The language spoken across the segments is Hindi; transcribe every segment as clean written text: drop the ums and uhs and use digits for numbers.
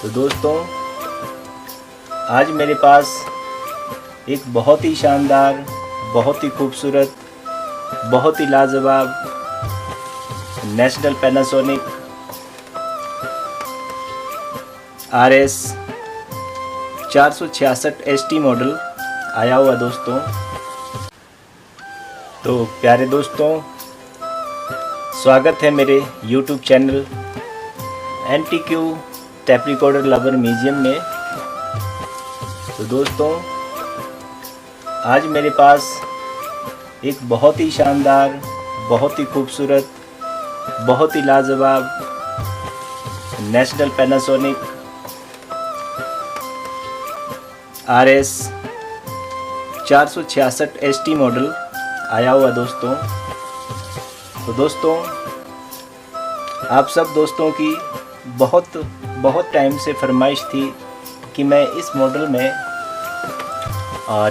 तो दोस्तों, आज मेरे पास एक बहुत ही शानदार, बहुत ही खूबसूरत, बहुत ही लाजवाब national Panasonic RS 466 ST model आया हुआ दोस्तों। तो प्यारे दोस्तों, स्वागत है मेरे YouTube channel NTQ tap recorder lover museum में। तो दोस्तों, आज मेरे पास एक बहुत ही शानदार, बहुत ही खूबसूरत, बहुत ही लाजवाब national Panasonic RS 466 ST model आया हुआ दोस्तों। तो दोस्तों, आप सब दोस्तों की बहुत टाइम से फरमाइश थी कि मैं इस मॉडल में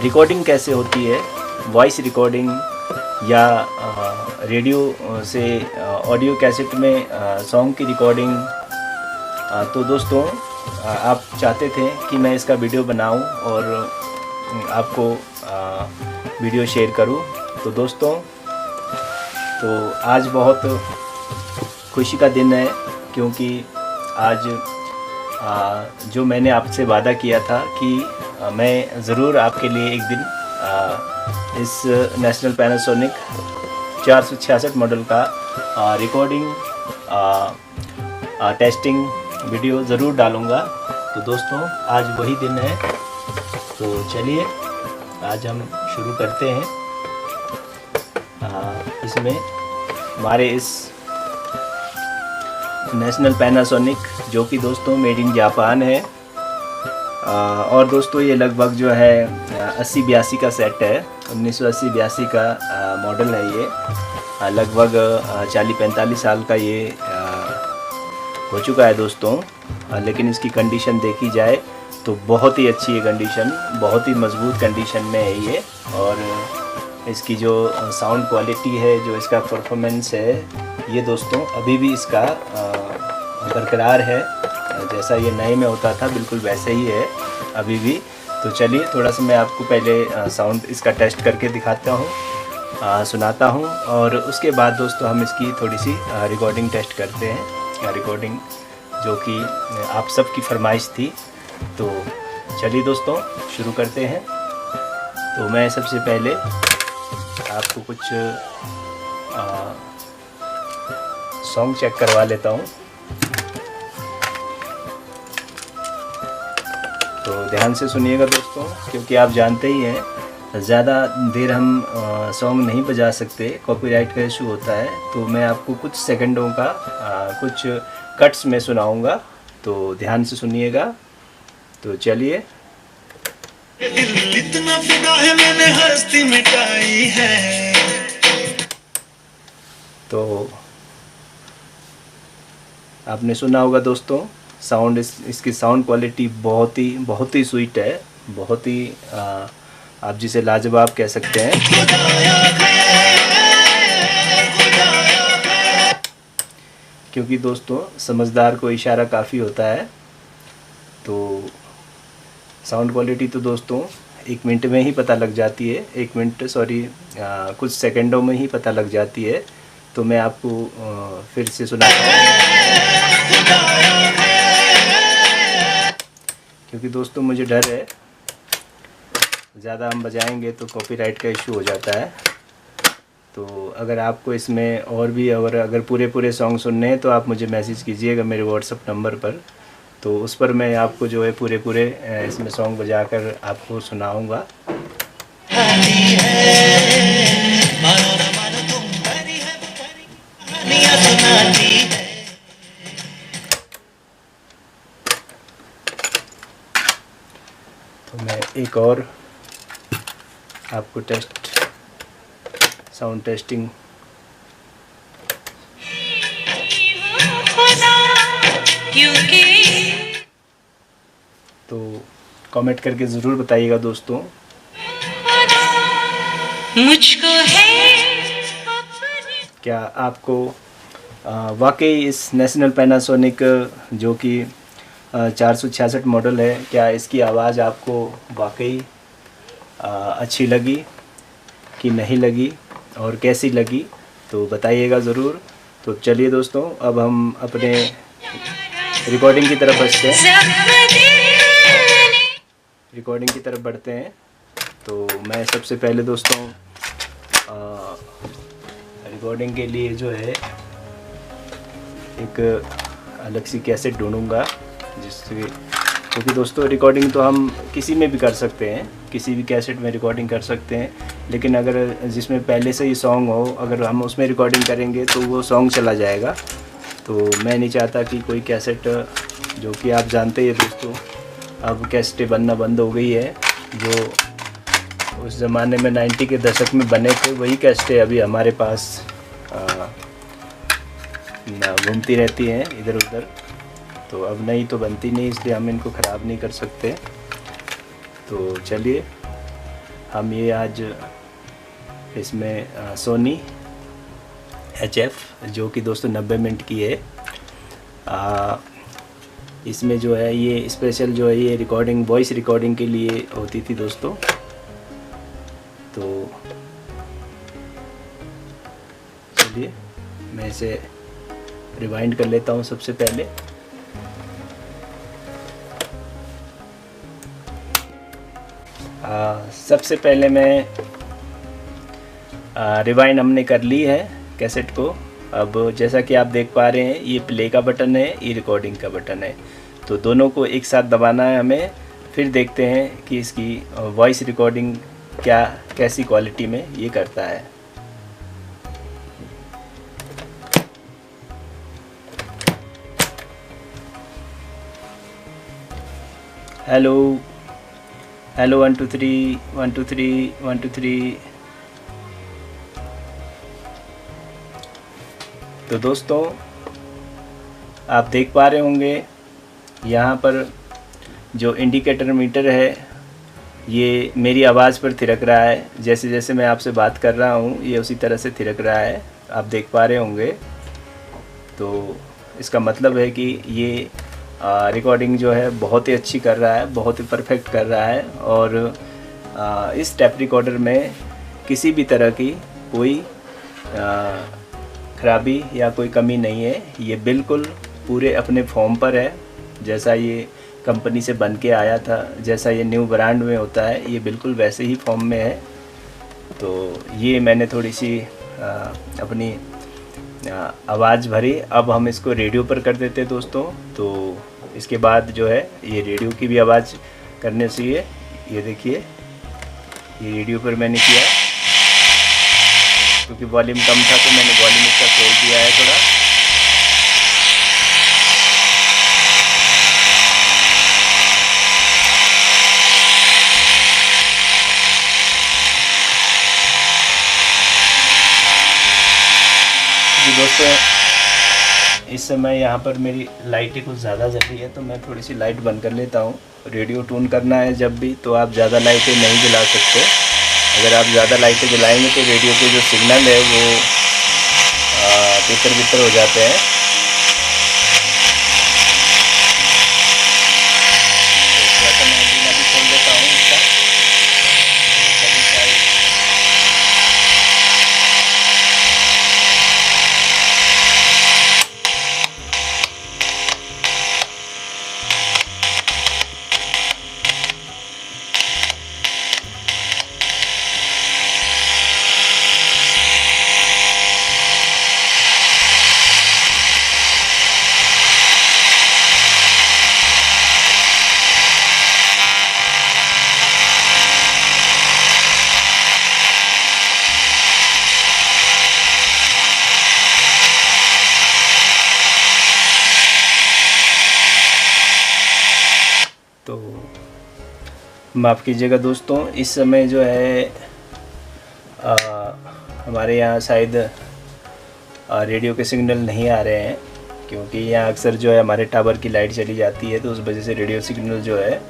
रिकॉर्डिंग कैसे होती है, वॉइस रिकॉर्डिंग या रेडियो से ऑडियो कैसेट में सॉन्ग की रिकॉर्डिंग। तो दोस्तों, आप चाहते थे कि मैं इसका वीडियो बनाऊं और आपको वीडियो शेयर करूं। तो दोस्तों, तो आज बहुत खुशी का दिन है, क्योंकि आज जो मैंने आपसे वादा किया था कि मैं ज़रूर आपके लिए एक दिन इस नेशनल पैनासोनिक 466 मॉडल का रिकॉर्डिंग टेस्टिंग वीडियो ज़रूर डालूँगा। तो दोस्तों, आज वही दिन है। तो चलिए आज हम शुरू करते हैं। इसमें हमारे इस नेशनल पैनासोनिक, जो कि दोस्तों मेड इन जापान है, और दोस्तों ये लगभग जो है 80-82 का सेट है। 1980-82 का मॉडल है ये। लगभग 40-45 साल का ये हो चुका है दोस्तों। लेकिन इसकी कंडीशन देखी जाए तो बहुत ही अच्छी है कंडीशन, बहुत ही मजबूत कंडीशन में है ये। और इसकी जो साउंड क्वालिटी है, जो इसका परफॉर्मेंस है, ये दोस्तों अभी भी इसका बरकरार है। जैसा ये नए में होता था बिल्कुल वैसे ही है अभी भी। तो चलिए थोड़ा सा मैं आपको पहले साउंड इसका टेस्ट करके दिखाता हूँ, सुनाता हूँ, और उसके बाद दोस्तों हम इसकी थोड़ी सी रिकॉर्डिंग टेस्ट करते हैं। रिकॉर्डिंग जो कि आप सब की फरमाइश थी। तो चलिए दोस्तों शुरू करते हैं। तो मैं सबसे पहले आपको कुछ सॉन्ग चेक करवा लेता हूँ। तो ध्यान से सुनिएगा दोस्तों, क्योंकि आप जानते ही हैं ज़्यादा देर हम सॉन्ग नहीं बजा सकते, कॉपीराइट का इशू होता है। तो मैं आपको कुछ सेकंडों का कुछ कट्स में सुनाऊंगा, तो ध्यान से सुनिएगा। तो चलिए। इतना फिदा है मैंने हस्ती मिटाई है। तो आपने सुना होगा दोस्तों, साउंड इसकी साउंड क्वालिटी बहुत ही स्वीट है, बहुत ही आप जिसे लाजवाब कह सकते हैं। क्योंकि दोस्तों समझदार को इशारा काफ़ी होता है। तो साउंड क्वालिटी तो दोस्तों 1 मिनट में ही पता लग जाती है, 1 मिनट सॉरी कुछ सेकंडों में ही पता लग जाती है। तो मैं आपको फिर से सुनाता हूँ, क्योंकि दोस्तों मुझे डर है ज़्यादा हम बजाएंगे तो कॉपीराइट का इशू हो जाता है। तो अगर आपको इसमें और भी अगर पूरे सॉन्ग सुनने हैं तो आप मुझे मैसेज कीजिएगा मेरे व्हाट्सएप नंबर पर। तो उस पर मैं आपको जो है पूरे इसमें सॉन्ग बजाकर आपको सुनाऊंगा। तो मैं एक और आपको साउंड टेस्टिंग तो कमेंट करके ज़रूर बताइएगा दोस्तों। मुझको है क्या आपको वाकई इस नेशनल पैनासोनिक जो कि 466 मॉडल है। क्या इसकी आवाज़ आपको वाकई अच्छी लगी कि नहीं लगी और कैसी लगी, तो बताइएगा ज़रूर। तो चलिए दोस्तों, अब हम अपने रिकॉर्डिंग की तरफ बढ़ते हैं। तो मैं सबसे पहले दोस्तों रिकॉर्डिंग के लिए जो है एक अलग सी कैसेट ढूंढूंगा, जिससे, क्योंकि दोस्तों रिकॉर्डिंग तो हम किसी में भी कर सकते हैं, किसी भी कैसेट में रिकॉर्डिंग कर सकते हैं, लेकिन अगर जिसमें पहले से ही सॉन्ग हो, अगर हम उसमें रिकॉर्डिंग करेंगे तो वो सॉन्ग चला जाएगा। तो मैं नहीं चाहता कि कोई कैसेट, जो कि आप जानते हैं दोस्तों अब कैसेटें बनना बंद हो गई है, जो उस ज़माने में 90 के दशक में बने थे, वही कैसेटें अभी हमारे पास घूमती रहती हैं इधर उधर। तो अब नई तो बनती नहीं, इसलिए हम इनको ख़राब नहीं कर सकते। तो चलिए हम ये आज इसमें सोनी HF, जो कि दोस्तों 90 मिनट की है, इसमें जो है ये स्पेशल जो है ये रिकॉर्डिंग, वॉइस रिकॉर्डिंग के लिए होती थी दोस्तों। तो चलिए मैं इसे रिवाइंड कर लेता हूँ सबसे पहले। सबसे पहले मैं रिवाइंड हमने कर ली है कैसेट को। अब जैसा कि आप देख पा रहे हैं, ये प्ले का बटन है, ये रिकॉर्डिंग का बटन है, तो दोनों को एक साथ दबाना है हमें। फिर देखते हैं कि इसकी वॉइस रिकॉर्डिंग कैसी क्वालिटी में ये करता है। हेलो 1 2 3 1 2 3 1 2 3। तो दोस्तों आप देख पा रहे होंगे यहाँ पर जो इंडिकेटर मीटर है ये मेरी आवाज़ पर थिरक रहा है। जैसे जैसे मैं आपसे बात कर रहा हूँ ये उसी तरह से थिरक रहा है, आप देख पा रहे होंगे। तो इसका मतलब है कि ये रिकॉर्डिंग जो है बहुत ही अच्छी कर रहा है, बहुत ही परफेक्ट कर रहा है। और इस टेप रिकॉर्डर में किसी भी तरह की कोई खराबी या कोई कमी नहीं है। ये बिल्कुल पूरे अपने फॉर्म पर है, जैसा ये कंपनी से बन के आया था, जैसा ये न्यू ब्रांड में होता है, ये बिल्कुल वैसे ही फॉर्म में है। तो ये मैंने थोड़ी सी अपनी आवाज़ भरी। अब हम इसको रेडियो पर कर देते हैं दोस्तों। तो इसके बाद जो है ये रेडियो की भी आवाज़ करने चाहिए। ये देखिए, ये रेडियो पर मैंने किया, क्योंकि वॉल्यूम कम था तो मैंने वॉल्यूम इसका खोल दिया है थोड़ा। दोस्तों इस समय यहाँ पर मेरी लाइटें कुछ ज़्यादा जल रही है, तो मैं थोड़ी सी लाइट बंद कर लेता हूँ। रेडियो टून करना है जब भी, तो आप ज़्यादा लाइटें नहीं जला सकते। अगर आप ज़्यादा लाइटें जलाएंगे तो रेडियो के जो सिग्नल है वो तितर बितर हो जाते हैं। तो थोड़ा सा मैं एंटीना भी खोल देता हूँ इसका। तो माफ़ कीजिएगा दोस्तों, इस समय जो है हमारे यहाँ शायद रेडियो के सिग्नल नहीं आ रहे हैं, क्योंकि यहाँ अक्सर जो है हमारे टावर की लाइट चली जाती है, तो उस वजह से रेडियो सिग्नल जो है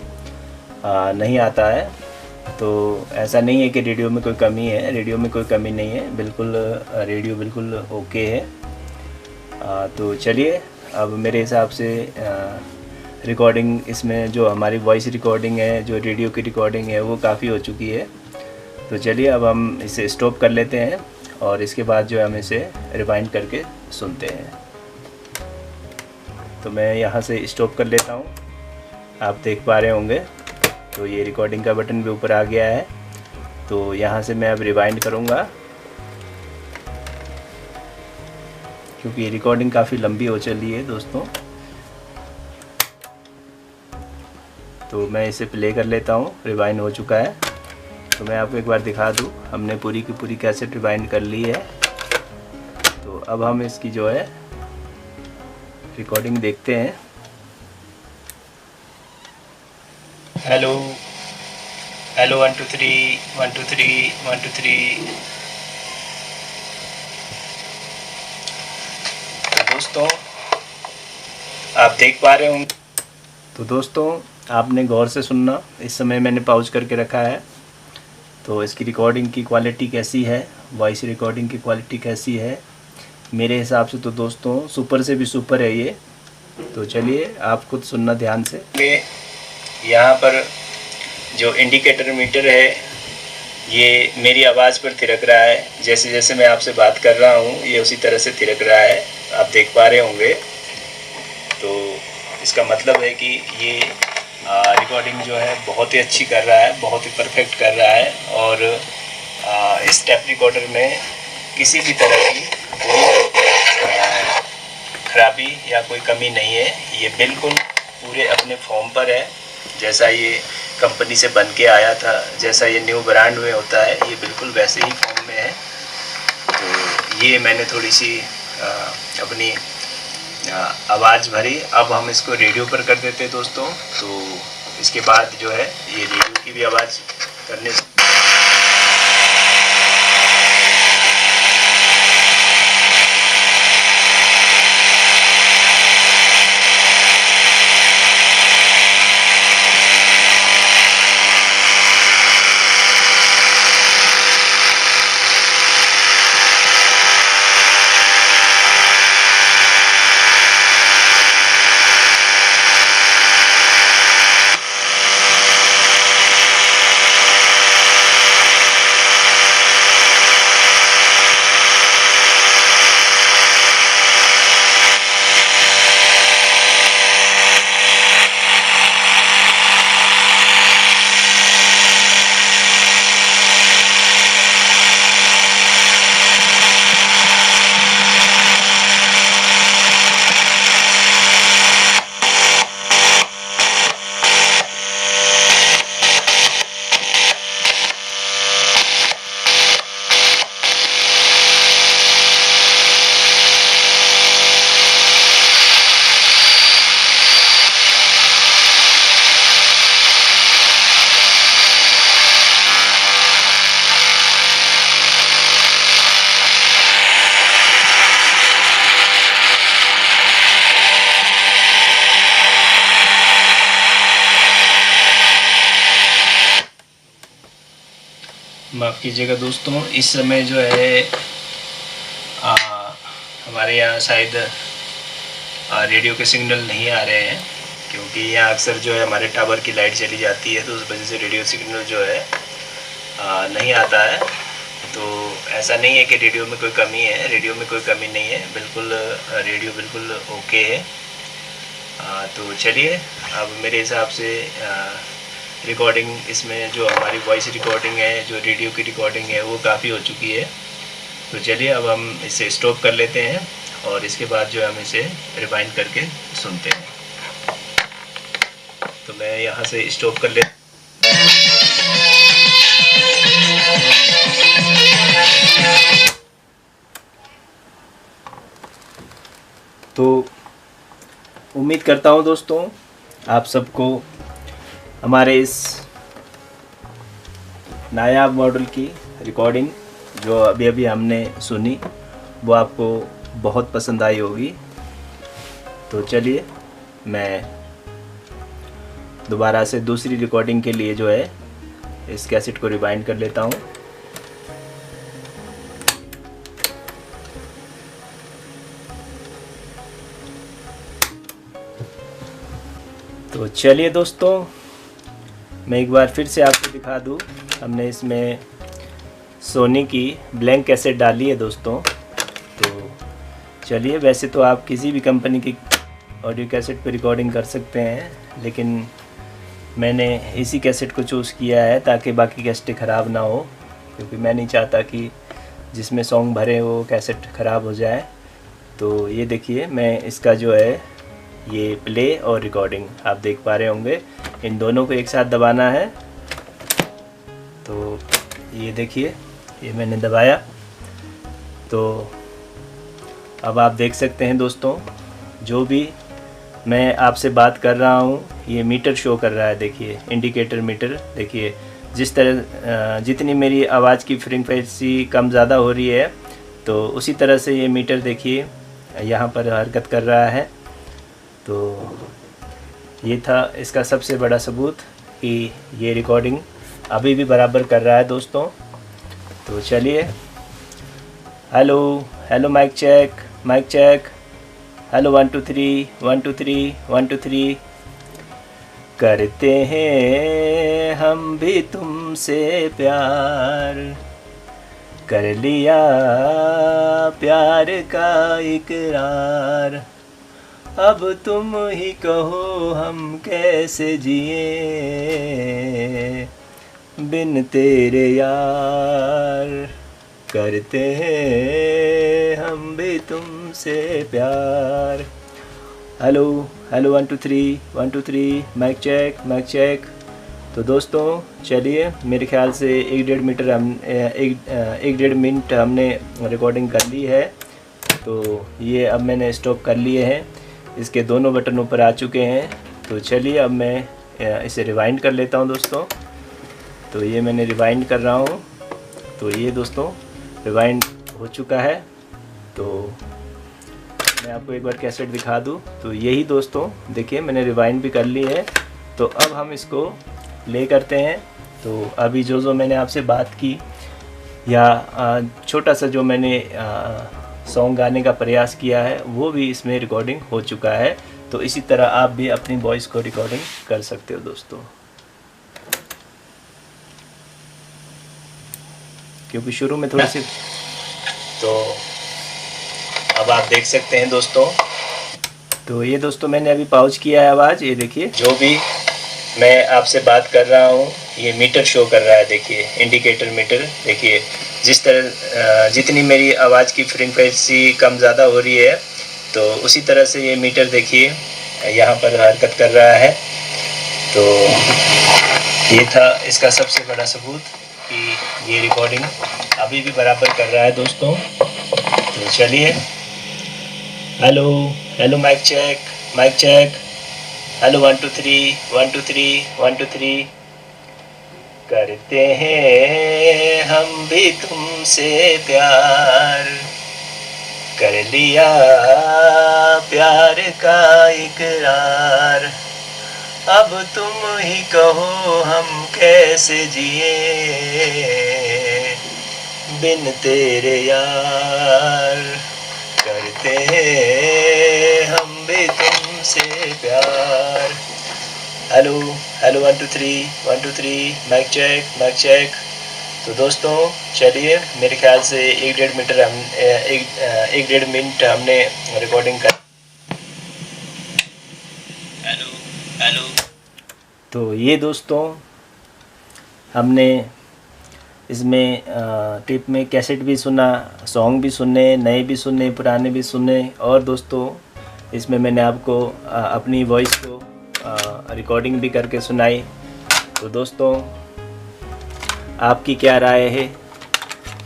नहीं आता है। तो ऐसा नहीं है कि रेडियो में कोई कमी है, रेडियो में कोई कमी नहीं है, बिल्कुल रेडियो बिल्कुल ओके है। तो चलिए अब मेरे हिसाब से रिकॉर्डिंग इसमें जो हमारी वॉइस रिकॉर्डिंग है, जो रेडियो की रिकॉर्डिंग है, वो काफ़ी हो चुकी है। तो चलिए अब हम इसे स्टॉप कर लेते हैं और इसके बाद जो है हम इसे रिवाइंड करके सुनते हैं। तो मैं यहाँ से स्टॉप कर लेता हूँ। आप देख पा रहे होंगे तो ये रिकॉर्डिंग का बटन भी ऊपर आ गया है। तो यहाँ से मैं अब रिवाइंड करूँगा क्योंकि ये रिकॉर्डिंग काफ़ी लंबी हो चली है दोस्तों। तो मैं इसे प्ले कर लेता हूँ। रिवाइंड हो चुका है। तो मैं आपको एक बार दिखा दूँ, हमने पूरी की पूरी कैसेट रिवाइंड कर ली है। तो अब हम इसकी जो है रिकॉर्डिंग देखते हैं। Hello hello 1 2 3 1 2 3 1 2 3। तो दोस्तों आप देख पा रहे होंगे। तो दोस्तों आपने गौर से सुनना, इस समय मैंने पॉज करके रखा है। तो इसकी रिकॉर्डिंग की क्वालिटी कैसी है, वॉइस रिकॉर्डिंग की क्वालिटी कैसी है, मेरे हिसाब से तो दोस्तों सुपर से भी सुपर है ये। तो चलिए आप खुद सुनना ध्यान से। यहाँ पर जो इंडिकेटर मीटर है ये मेरी आवाज़ पर थिरक रहा है। जैसे जैसे मैं आपसे बात कर रहा हूँ ये उसी तरह से थिरक रहा है, आप देख पा रहे होंगे। तो इसका मतलब है कि ये रिकॉर्डिंग जो है बहुत ही अच्छी कर रहा है, बहुत ही परफेक्ट कर रहा है। और इस टेप रिकॉर्डर में किसी भी तरह की कोई खराबी या कोई कमी नहीं है। ये बिल्कुल पूरे अपने फॉर्म पर है, जैसा ये कंपनी से बन के आया था, जैसा ये न्यू ब्रांड में होता है, ये बिल्कुल वैसे ही फॉर्म में है। तो ये मैंने थोड़ी सी अपनी आवाज़ भरी। अब हम इसको रेडियो पर कर देते हैं दोस्तों। तो इसके बाद जो है ये रेडियो की भी आवाज़ करने से माफ़ कीजिएगा दोस्तों, इस समय जो है हमारे यहाँ शायद रेडियो के सिग्नल नहीं आ रहे हैं, क्योंकि यहाँ अक्सर जो है हमारे टावर की लाइट चली जाती है, तो उस वजह से रेडियो सिग्नल जो है नहीं आता है। तो ऐसा नहीं है कि रेडियो में कोई कमी है, रेडियो में कोई कमी नहीं है, बिल्कुल रेडियो बिल्कुल ओके है। तो चलिए अब मेरे हिसाब से रिकॉर्डिंग इसमें जो हमारी वॉइस रिकॉर्डिंग है, जो रेडियो की रिकॉर्डिंग है, वो काफ़ी हो चुकी है। तो चलिए अब हम इसे स्टॉप कर लेते हैं और इसके बाद जो है हम इसे रिवाइंड करके सुनते हैं। तो मैं यहाँ से स्टॉप कर लेता हूँ। तो उम्मीद करता हूँ दोस्तों आप सबको हमारे इस नायाब मॉडल की रिकॉर्डिंग जो अभी अभी हमने सुनी वो आपको बहुत पसंद आई होगी। तो चलिए मैं दोबारा से दूसरी रिकॉर्डिंग के लिए जो है इस कैसेट को रिवाइंड कर लेता हूँ। तो चलिए दोस्तों, मैं एक बार फिर से आपको दिखा दूँ। हमने इसमें सोनी की ब्लैंक कैसेट डाली है दोस्तों। तो चलिए, वैसे तो आप किसी भी कंपनी की ऑडियो कैसेट पर रिकॉर्डिंग कर सकते हैं, लेकिन मैंने इसी कैसेट को चूज़ किया है ताकि बाकी कैसेटें ख़राब ना हो, क्योंकि मैं नहीं चाहता कि जिसमें सॉन्ग भरे वो कैसेट ख़राब हो जाए। तो ये देखिए, मैं इसका जो है ये प्ले और रिकॉर्डिंग आप देख पा रहे होंगे, इन दोनों को एक साथ दबाना है। तो ये देखिए, ये मैंने दबाया, तो अब आप देख सकते हैं दोस्तों, जो भी मैं आपसे बात कर रहा हूँ ये मीटर शो कर रहा है। देखिए, इंडिकेटर मीटर देखिए, जिस तरह जितनी मेरी आवाज़ की फ्रीक्वेंसी कम ज़्यादा हो रही है, तो उसी तरह से ये मीटर देखिए यहाँ पर हरकत कर रहा है। तो ये था इसका सबसे बड़ा सबूत कि ये रिकॉर्डिंग अभी भी बराबर कर रहा है दोस्तों। तो चलिए, hello hello, mic check, mic check, hello 1 2 3 1 2 3 1 2 3। करते हैं हम भी तुमसे प्यार, कर लिया प्यार का इकरार, अब तुम ही कहो हम कैसे जिए बिन तेरे यार, करते हैं हम भी तुमसे प्यार। Hello hello 1 2 3 1 2 3, mic check, mic check. तो दोस्तों चलिए, मेरे ख्याल से 1-1.5 मीटर हम 1-1.5 मिनट हमने रिकॉर्डिंग कर ली है। तो ये अब मैंने स्टॉप कर लिए हैं, इसके दोनों बटन ऊपर आ चुके हैं। तो चलिए, अब मैं इसे रिवाइंड कर लेता हूं दोस्तों। तो ये मैंने रिवाइंड कर रहा हूं। तो ये दोस्तों रिवाइंड हो चुका है। तो मैं आपको एक बार कैसेट दिखा दूं। तो यही दोस्तों देखिए, मैंने रिवाइंड भी कर ली है। तो अब हम इसको प्ले करते हैं। तो अभी जो मैंने आपसे बात की, या छोटा सा जो मैंने सॉन्ग गाने का प्रयास किया है, वो भी इसमें रिकॉर्डिंग हो चुका है। तो इसी तरह आप भी अपनी वॉइस को रिकॉर्डिंग कर सकते हो दोस्तों, क्योंकि शुरू में थोड़ी सी। तो अब आप देख सकते हैं दोस्तों। तो ये दोस्तों मैंने अभी पॉज किया है आवाज़, ये देखिए, जो भी मैं आपसे बात कर रहा हूँ ये मीटर शो कर रहा है। देखिए, इंडिकेटर मीटर देखिए, जिस तरह जितनी मेरी आवाज़ की फ्रीक्वेंसी कम ज़्यादा हो रही है, तो उसी तरह से ये मीटर देखिए यहाँ पर हरकत कर रहा है। तो ये था इसका सबसे बड़ा सबूत कि ये रिकॉर्डिंग अभी भी बराबर कर रहा है दोस्तों। तो चलिए, hello hello, mic check, mic check, hello 1 2 3 1 2 3 1 2 3। करते हैं हम भी तुमसे प्यार, कर लिया प्यार का इकरार, अब तुम ही कहो हम कैसे जिए बिन तेरे यार, करते हैं हम भी तुमसे प्यार। Hello hello 1 2 3 1 2 3, mic check, mic check. तो दोस्तों चलिए, मेरे ख्याल से 1-1.5 मीटर हम 1-1.5 मिनट हमने रिकॉर्डिंग कर। Hello hello. तो ये दोस्तों हमने इसमें टिप में कैसेट भी सुना, सॉन्ग भी सुने, नए भी सुने, पुराने भी सुने, और दोस्तों इसमें मैंने आपको अपनी वॉइस को रिकॉर्डिंग भी करके सुनाई। तो दोस्तों आपकी क्या राय है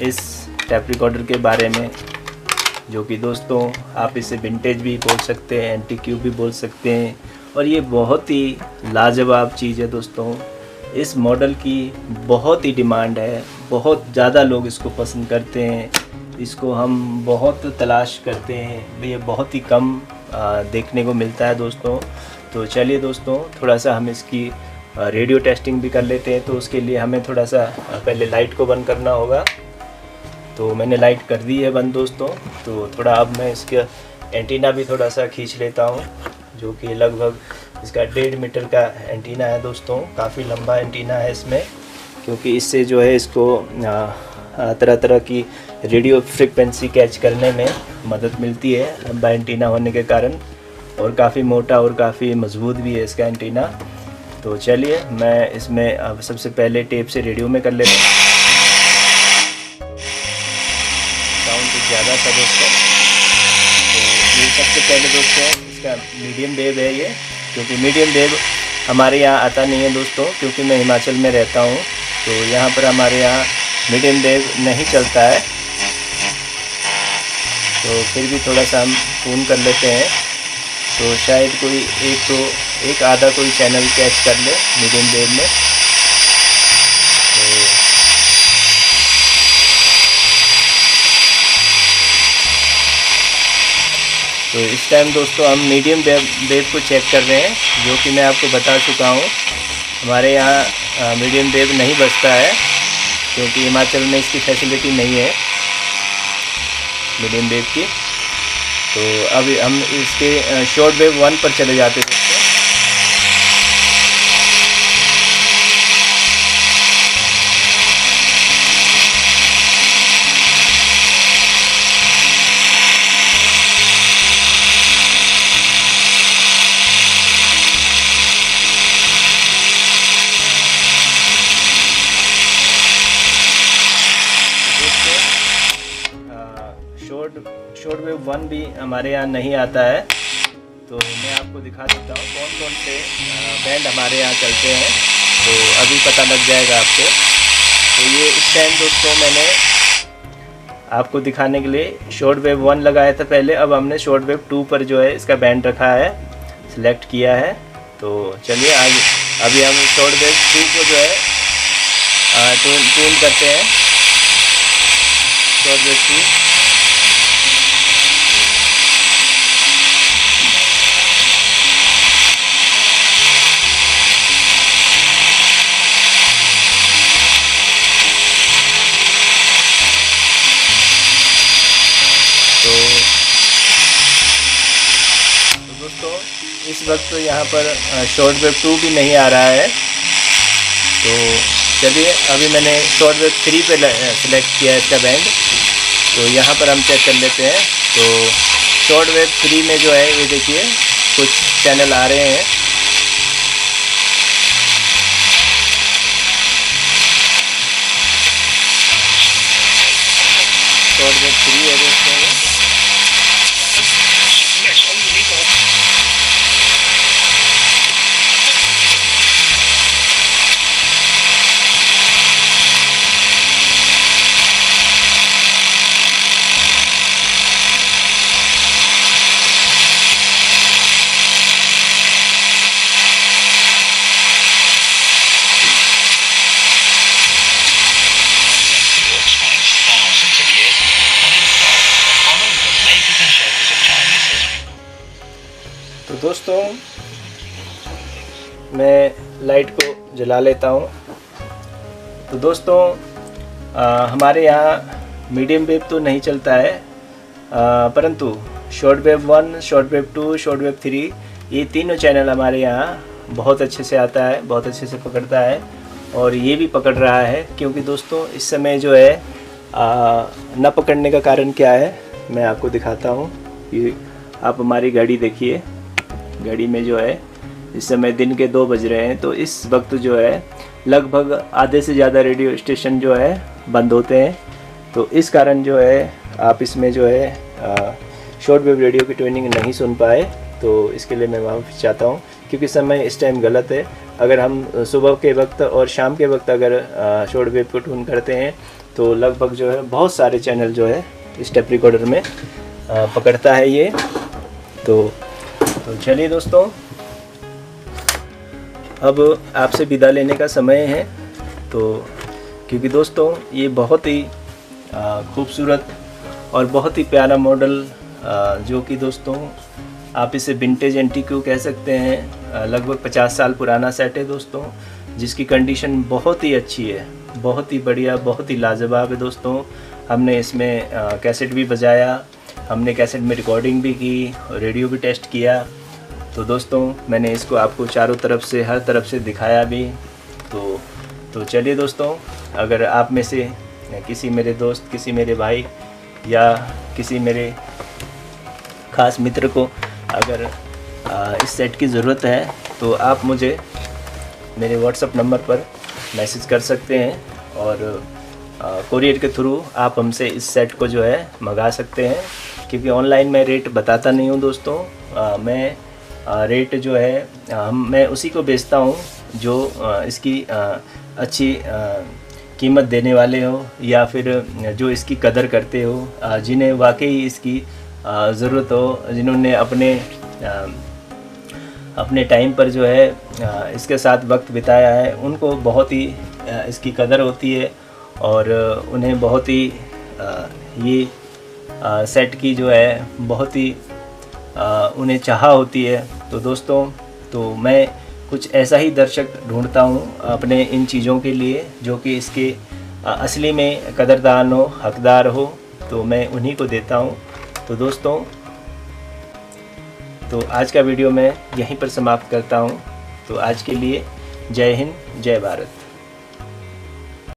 इस टेप रिकॉर्डर के बारे में, जो कि दोस्तों आप इसे विंटेज भी बोल सकते हैं, एंटीक्यू भी बोल सकते हैं, और ये बहुत ही लाजवाब चीज़ है दोस्तों। इस मॉडल की बहुत ही डिमांड है, बहुत ज़्यादा लोग इसको पसंद करते हैं, इसको हम बहुत तलाश करते हैं, ये बहुत ही कम देखने को मिलता है दोस्तों। तो चलिए दोस्तों, थोड़ा सा हम इसकी रेडियो टेस्टिंग भी कर लेते हैं। तो उसके लिए हमें थोड़ा सा पहले लाइट को बंद करना होगा। तो मैंने लाइट कर दी है बंद दोस्तों। तो थोड़ा अब मैं इसका एंटीना भी थोड़ा सा खींच लेता हूँ, जो कि लगभग इसका 1.5 मीटर का एंटीना है दोस्तों, काफ़ी लंबा एंटीना है इसमें, क्योंकि इससे जो है इसको तरह तरह की रेडियो फ्रिक्वेंसी कैच करने में मदद मिलती है, लंबा एंटीना होने के कारण, और काफ़ी मोटा और काफ़ी मजबूत भी है इसका एंटीना। तो चलिए मैं इसमें अब सबसे पहले टेप से रेडियो में कर लेता हूँ। साउंड कुछ ज़्यादा था दोस्तों। तो ये सबसे पहले दोस्तों इसका मीडियम वेव है ये, क्योंकि मीडियम वेव हमारे यहाँ आता नहीं है दोस्तों, क्योंकि मैं हिमाचल में रहता हूँ, तो यहाँ पर हमारे यहाँ मीडियम वेव नहीं चलता है। तो फिर भी थोड़ा सा हम ट्यून कर लेते हैं, तो शायद कोई एक आधा कोई चैनल कैच कर ले मीडियम वेव में। तो इस टाइम दोस्तों हम मीडियम वेव को चेक कर रहे हैं, जो कि मैं आपको बता चुका हूँ हमारे यहाँ मीडियम वेव नहीं बजता है, क्योंकि हिमाचल में इसकी फैसिलिटी नहीं है मीडियम वेव की। तो अभी हम इसके शॉर्ट वेव 1 पर चले जाते हैं। शॉर्ट वेव 1 भी हमारे यहाँ नहीं आता है, तो मैं आपको दिखा देता हूँ कौन कौन से बैंड हमारे यहाँ चलते हैं, तो अभी पता लग जाएगा आपको। तो ये इस टाइम दोस्तों मैंने आपको दिखाने के लिए शॉर्ट वेव 1 लगाया था पहले, अब हमने शॉर्ट वेव 2 पर जो है इसका बैंड रखा है, सिलेक्ट किया है। तो चलिए आज अभी हम शॉर्ट वेव 2 को जो है ट्यून करते हैं, शॉर्ट वेव 2। तो दोस्तों इस वक्त तो यहाँ पर शॉर्ट वेव 2 भी नहीं आ रहा है, तो चलिए अभी मैंने शॉर्ट वेव 3 पे सिलेक्ट किया है इसका बैंड, तो यहाँ पर हम चेक कर लेते हैं। तो शॉर्ट वेव 3 में जो है ये देखिए कुछ चैनल आ रहे हैं, शॉर्ट वेव 3 है दोस्तों। तो दोस्तों मैं लाइट को जला लेता हूँ। तो दोस्तों हमारे यहाँ मीडियम वेव तो नहीं चलता है, परंतु short wave 1, short wave 2, short wave 3 ये तीनों चैनल हमारे यहाँ बहुत अच्छे से आता है, बहुत अच्छे से पकड़ता है, और ये भी पकड़ रहा है। क्योंकि दोस्तों इस समय जो है न पकड़ने का कारण क्या है मैं आपको दिखाता हूँ। कि आप हमारी घड़ी देखिए, घड़ी में जो है इस समय दिन के 2 बज रहे हैं, तो इस वक्त जो है लगभग आधे से ज़्यादा रेडियो स्टेशन जो है बंद होते हैं। तो इस कारण जो है आप इसमें जो है शॉर्ट वेव रेडियो की ट्यूनिंग नहीं सुन पाए, तो इसके लिए मैं माफ़ी चाहता हूँ, क्योंकि समय इस टाइम गलत है। अगर हम सुबह के वक्त और शाम के वक्त अगर शॉर्ट वेव को ट्यून करते हैं तो लगभग जो है बहुत सारे चैनल जो है इस टेप रिकॉर्डर में पकड़ता है ये। तो चलिए दोस्तों अब आपसे विदा लेने का समय है। तो क्योंकि दोस्तों ये बहुत ही खूबसूरत और बहुत ही प्यारा मॉडल जो कि दोस्तों आप इसे विंटेज एंटीक्यू कह सकते हैं, लगभग 50 साल पुराना सेट है दोस्तों, जिसकी कंडीशन बहुत ही अच्छी है, बहुत ही बढ़िया, बहुत ही लाजवाब है दोस्तों। हमने इसमें कैसेट भी बजाया, हमने कैसेट में रिकॉर्डिंग भी की, रेडियो भी टेस्ट किया। तो दोस्तों मैंने इसको आपको चारों तरफ से, हर तरफ से दिखाया भी। तो चलिए दोस्तों, अगर आप में से किसी मेरे दोस्त, किसी मेरे भाई या किसी मेरे ख़ास मित्र को अगर इस सेट की ज़रूरत है तो आप मुझे मेरे व्हाट्सएप नंबर पर मैसेज कर सकते हैं और कोरियर के थ्रू आप हमसे इस सेट को जो है मंगा सकते हैं। क्योंकि ऑनलाइन मैं रेट बताता नहीं हूँ दोस्तों, मैं रेट जो है मैं उसी को बेचता हूँ जो इसकी अच्छी कीमत देने वाले हो या फिर जो इसकी कदर करते हो, जिन्हें वाकई इसकी ज़रूरत हो, जिन्होंने अपने टाइम पर जो है इसके साथ वक्त बिताया है, उनको बहुत ही इसकी कदर होती है और उन्हें बहुत ही ये सेट की जो है बहुत ही उन्हें चाह होती है। तो दोस्तों, तो मैं कुछ ऐसा ही दर्शक ढूंढता हूँ अपने इन चीज़ों के लिए जो कि इसके असली में कदरदान हो, हकदार हो, तो मैं उन्हीं को देता हूँ। तो दोस्तों, तो आज का वीडियो मैं यहीं पर समाप्त करता हूँ। तो आज के लिए जय हिंद, जय भारत।